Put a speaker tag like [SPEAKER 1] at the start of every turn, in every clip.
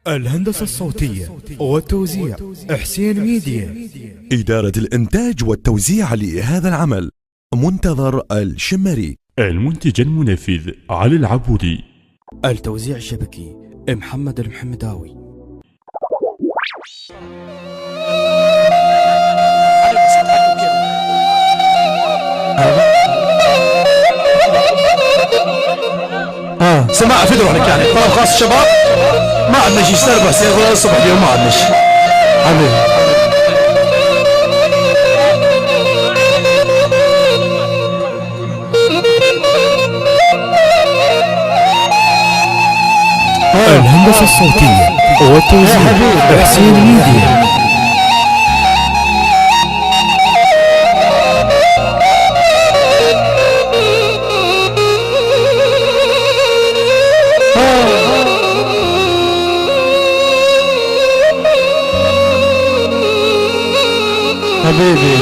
[SPEAKER 1] الهندسة الصوتية والتوزيع حسين ميديا.
[SPEAKER 2] إدارة الإنتاج والتوزيع لهذا العمل منتظر الشمري.
[SPEAKER 3] المنتج المنفذ علي العبودي.
[SPEAKER 1] التوزيع الشبكي محمد المحمداوي.
[SPEAKER 4] سماع فيدرو عليك يعني طلب خاص الشباب ما عندنا شيء سربح سيغ الصبح اليوم ما عندنا شيء حبيبي.
[SPEAKER 1] الهندسة الصوتية والتوزيع حسين ميديا.
[SPEAKER 4] حبيبي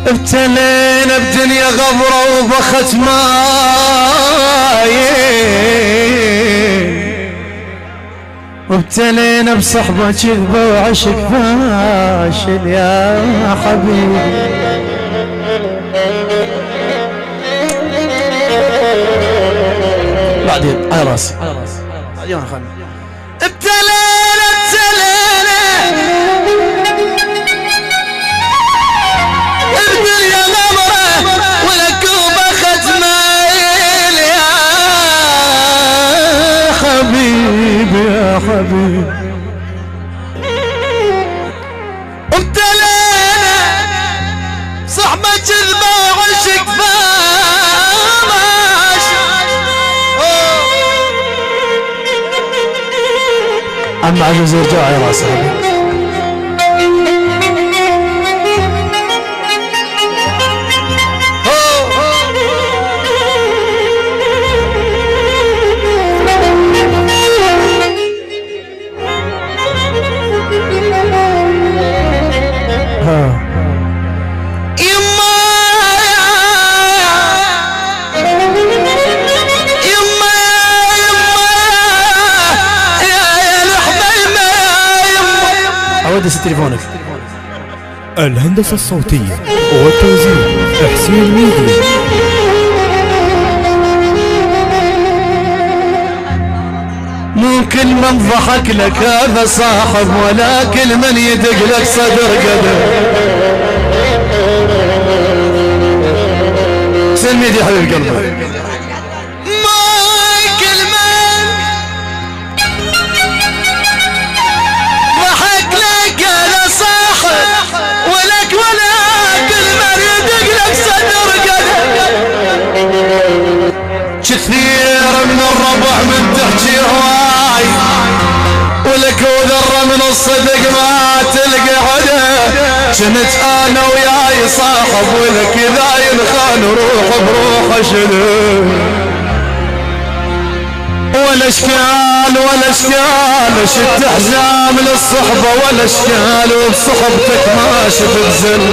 [SPEAKER 4] ابتلينا بدنيا غبرة وبخت ماي، وابتلينا بصحبة كذبة وعشق فاشل يا حبيبي. بعدين على راسي بعدين خلنا ابتلينا الدنيا غمرة والكوبة ختمايل يا حبيبي يا حبيبي. ابتلينا صحبة كذبة وعشق عم عجوز يرجع يا راسه. ودس تليفونك.
[SPEAKER 1] الهندسة الصوتية والتوزيع حسين ميديا.
[SPEAKER 4] مو كل من ضحك لك هذا صاحب، ولا كل من يدق لك صدر قدر. حسين ميديا حبيب قلبي. كثير من الربع من تحكي هواي، ولك وذرة من الصدق ما تلقى عدا. كنت انا وياي صاحب، ولك اذا ينخان روح بروح اشد. ولا اشكال ولا اشكال شد حزام للصحبة، ولا اشكال وبصحبتك ما شفت زل.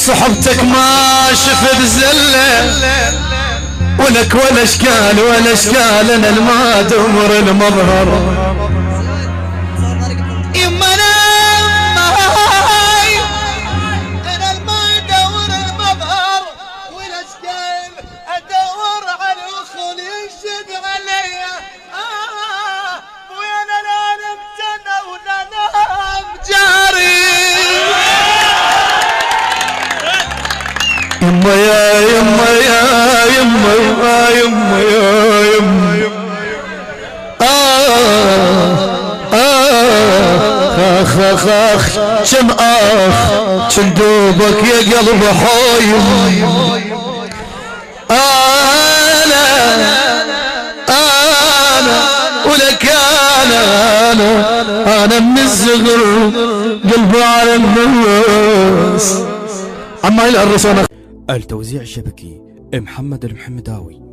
[SPEAKER 4] صحبتك ما شفت زلة، ولك ولا اشكال ولا اشكال. انا الما دمر المظهر يما انا الما ادور المظهر، ولا اشكال ادور على الخل يشد عليا. وين انا نمت انا ولا نام جاري. يما يا يما يا يما يا يما يا يما اخ اخ اخ شم اخ شندوبك يا قلب حايم. انا ولك انا من الصغر قلبي على الناس. عم يلعب الرسول.
[SPEAKER 1] التوزيع الشبكي محمد المحمداوي.